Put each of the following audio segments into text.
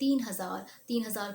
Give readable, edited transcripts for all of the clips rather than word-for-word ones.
3000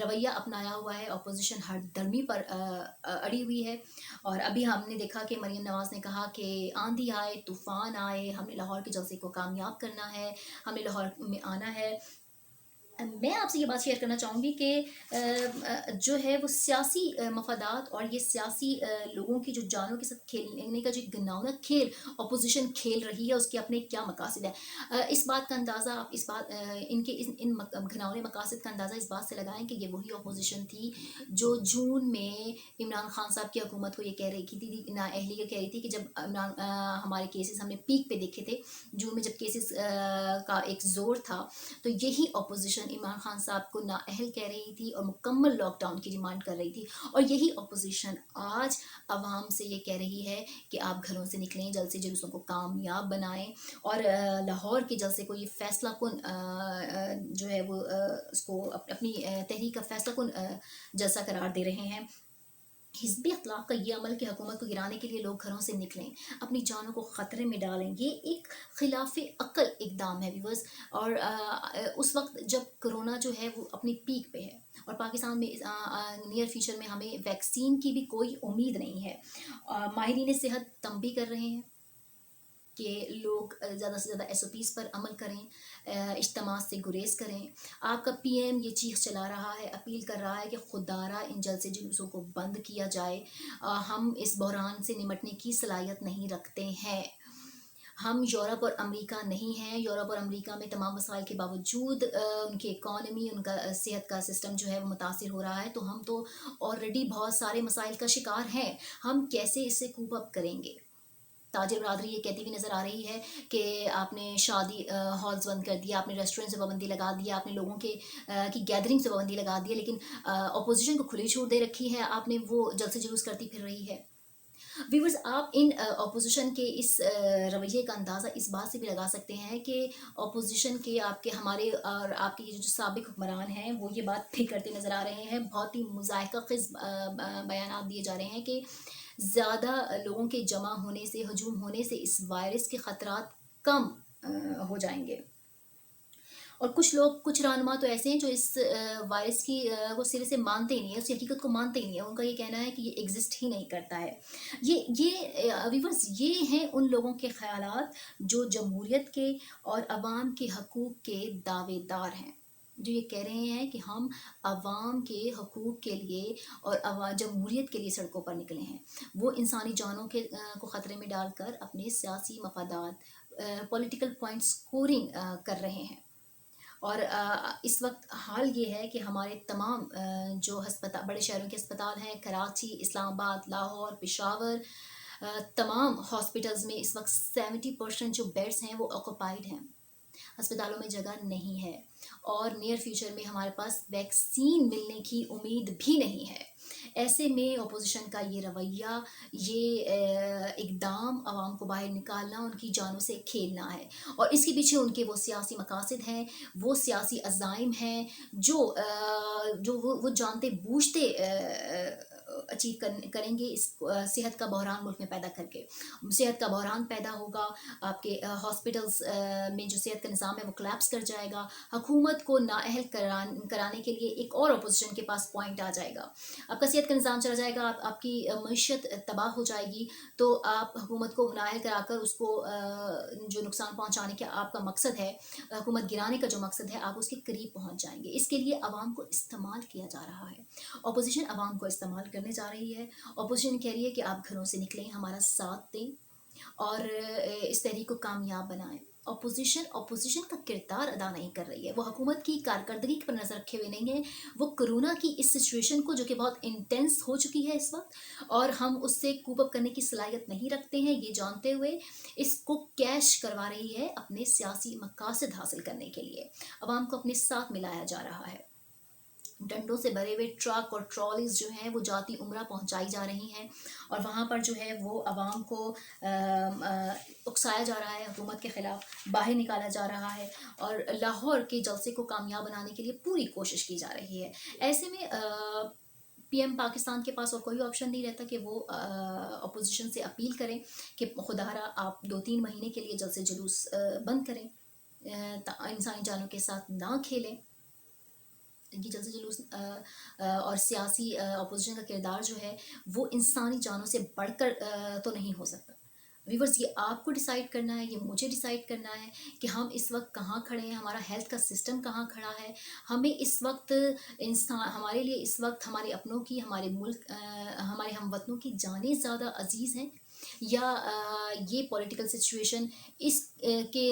رویہ اپنایا ہوا ہے، اپوزیشن ہر درمی پر اڑی ہوئی ہے۔ اور ابھی ہم نے دیکھا کہ مریم نواز نے کہا کہ آندھی آئے طوفان آئے، ہم نے لاہور کے جلسے کو کامیاب کرنا ہے، ہم نے لاہور میں آنا ہے۔ میں آپ سے یہ بات شیئر کرنا چاہوں گی کہ جو ہے وہ سیاسی مفادات اور یہ سیاسی لوگوں کی جو جانوں کے ساتھ کھیلنے کا جو گناؤنا کھیل اپوزیشن کھیل رہی ہے، اس کے اپنے کیا مقاصد ہیں۔ اس بات کا اندازہ آپ اس بات ان کے ان گھناؤنے مقاصد کا اندازہ اس بات سے لگائیں کہ یہ وہی اپوزیشن تھی جو جون میں عمران خان صاحب کی حکومت کو یہ کہہ رہی تھی، نااہلی کو کہہ رہی تھی کہ جب ہمارے کیسز ہم نے پیک پہ دیکھے تھے جون میں، جب کیسز کا ایک زور تھا، تو یہی اپوزیشن عمران خان صاحب کو نااہل کہہ رہی تھی اور مکمل لاک ڈاؤن کی ڈیمانڈ کر رہی تھی۔ اور یہی اپوزیشن آج عوام سے یہ کہہ رہی ہے کہ آپ گھروں سے نکلیں، جلسے جلوسوں کو کامیاب بنائیں، اور لاہور کے جلسے کو یہ فیصلہ کن جو ہے وہ اس کو اپنی تحریک کا فیصلہ کن جلسہ قرار دے رہے ہیں۔ حزب اخلاق کا یہ عمل کہ حکومت کو گرانے کے لیے لوگ گھروں سے نکلیں، اپنی جانوں کو خطرے میں ڈالیں، یہ ایک خلاف عقل اقدام ہے ویورز۔ اور اس وقت جب کرونا جو ہے وہ اپنی پیک پہ ہے اور پاکستان میں نیئر فیوچر میں ہمیں ویکسین کی بھی کوئی امید نہیں ہے، ماہرین صحت تنبیہ کر رہے ہیں کہ لوگ زیادہ سے زیادہ ایس او پیز پر عمل کریں، اجتماع سے گریز کریں۔ آپ کا پی ایم یہ چیخ چلا رہا ہے، اپیل کر رہا ہے کہ خدارہ ان جلسے جلوسوں کو بند کیا جائے، ہم اس بحران سے نمٹنے کی صلاحیت نہیں رکھتے ہیں۔ ہم یورپ اور امریکہ نہیں ہیں، یورپ اور امریکہ میں تمام مسائل کے باوجود ان کی اکانومی، ان کا صحت کا سسٹم جو ہے وہ متاثر ہو رہا ہے، تو ہم تو آلریڈی بہت سارے مسائل کا شکار ہیں، ہم کیسے اس سے کوپ اپ کریں گے۔ تاجر برادری یہ کہتی ہوئی نظر آ رہی ہے کہ آپ نے شادی ہالز بند کر دیا، آپ نے ریسٹورینٹ سے پابندی لگا دیا، آپ نے لوگوں کی گیدرنگ سے پابندی لگا دی ہے، لیکن اپوزیشن کو کھلی چھوٹ دے رکھی ہے، آپ نے وہ جلسے جلوس کرتی پھر رہی ہے۔ ویورز، آپ ان اپوزیشن کے اس رویے کا اندازہ اس بات سے بھی لگا سکتے ہیں کہ اپوزیشن کے آپ کے ہمارے اور آپ کے جو سابق حکمران ہیں وہ یہ بات بھی کرتے نظر آ رہے ہیں، بہت ہی مضحکہ خیز بیانات دیے جا رہے ہیں کہ زیادہ لوگوں کے جمع ہونے سے، ہجوم ہونے سے اس وائرس کے خطرات کم ہو جائیں گے۔ اور کچھ لوگ، کچھ رہنما تو ایسے ہیں جو اس وائرس کی کو سرے سے مانتے ہی نہیں ہیں، اس حقیقت کو مانتے ہی نہیں ہیں، ان کا یہ کہنا ہے کہ یہ ایگزسٹ ہی نہیں کرتا ہے۔ یہ ویورز، یہ ہیں ان لوگوں کے خیالات جو جمہوریت کے اور عوام کے حقوق کے دعوے دار ہیں، جو یہ کہہ رہے ہیں کہ ہم عوام کے حقوق کے لیے اور جمہوریت کے لیے سڑکوں پر نکلے ہیں۔ وہ انسانی جانوں کو خطرے میں ڈال کر اپنے سیاسی مفادات، پولیٹیکل پوائنٹ سکورنگ کر رہے ہیں۔ اور اس وقت حال یہ ہے کہ ہمارے تمام جو بڑے شہروں کے ہسپتال ہیں، کراچی، اسلام آباد، لاہور، پشاور، تمام ہاسپٹلز میں اس وقت 70% جو بیڈز ہیں وہ آکوپائڈ ہیں، ہسپتالوں میں جگہ نہیں ہے، اور نیئر فیوچر میں ہمارے پاس ویکسین ملنے کی امید بھی نہیں ہے۔ ایسے میں اپوزیشن کا یہ رویہ، یہ اقدام عوام کو باہر نکالنا، ان کی جانوں سے کھیلنا ہے، اور اس کے پیچھے ان کے وہ سیاسی مقاصد ہیں، وہ سیاسی عزائم ہیں جو وہ جانتے بوجھتے اچیو کریں گے، اس صحت کا بحران ملک میں پیدا کر کے۔ صحت کا بحران پیدا ہوگا، آپ کے ہاسپٹلز میں جو صحت کا نظام ہے وہ کلیپس کر جائے گا، حکومت کو نااہل کرانے کے لیے ایک اور اپوزیشن کے پاس پوائنٹ آ جائے گا، آپ کا صحت کا نظام چلا جائے گا، آپ کی معیشت تباہ ہو جائے گی، تو آپ حکومت کو نااہل کرا کر اس کو جو نقصان پہنچانے کا آپ کا مقصد ہے، حکومت گرانے کا جو مقصد ہے، آپ اس کے قریب پہنچ جائیں گے۔ اس کے لیے عوام کو استعمال کیا جا رہا ہے، اپوزیشن عوام کو استعمال کرنے جا رہی ہے۔ اپوزیشن کہہ رہی ہے کہ آپ گھروں سے نکلیں، ہمارا ساتھ دیں اور اس تحریک کو کامیاب بنائیں۔ اپوزیشن کا کردار ادا نہیں کر رہی ہے، وہ حکومت کی کارکردگی پر نظر رکھے ہوئے نہیں ہیں، وہ کرونا کی اس سچویشن کو جو کہ بہت انٹینس ہو چکی ہے اس وقت، اور ہم اس سے کوپ اپ کرنے کی صلاحیت نہیں رکھتے ہیں، یہ جانتے ہوئے اس کو کیش کروا رہی ہے اپنے سیاسی مقاصد حاصل کرنے کے لیے، عوام کو اپنے ساتھ ملایا جا رہا ہے۔ ڈنڈوں سے بھرے ہوئے ٹرک اور ٹرالیز جو ہیں وہ جاتی عمرہ پہنچائی جا رہی ہیں، اور وہاں پر جو ہے وہ عوام کو اکسایا جا رہا ہے، حکومت کے خلاف باہر نکالا جا رہا ہے، اور لاہور کے جلسے کو کامیاب بنانے کے لیے پوری کوشش کی جا رہی ہے۔ ایسے میں پی ایم پاکستان کے پاس اور کوئی آپشن نہیں رہتا کہ وہ اپوزیشن سے اپیل کریں کہ خدارہ آپ 2-3 مہینے کے لیے جلسے جلوس بند کریں، انسانی جانوں کے ساتھ نہ کھیلیں۔ یہ جلسہ جلوس اور سیاسی اپوزیشن کا کردار جو ہے وہ انسانی جانوں سے بڑھ کر تو نہیں ہو سکتا. ویورز یہ آپ کو ڈیسائیڈ کرنا ہے، یہ مجھے ڈیسائیڈ کرنا ہے کہ ہم اس وقت کہاں کھڑے ہیں، ہمارا ہیلتھ کا سسٹم کہاں کھڑا ہے. ہمیں اس وقت انسان، ہمارے لیے اس وقت ہمارے اپنوں کی، ہمارے ملک ہمارے ہم وطنوں کی جانیں زیادہ عزیز ہیں، یا یہ پولیٹیکل سچویشن اس کے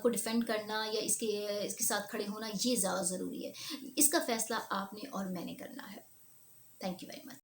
کو ڈیفینڈ کرنا یا اس کے ساتھ کھڑے ہونا یہ زیادہ ضروری ہے. اس کا فیصلہ آپ نے اور میں نے کرنا ہے. Thank you very much.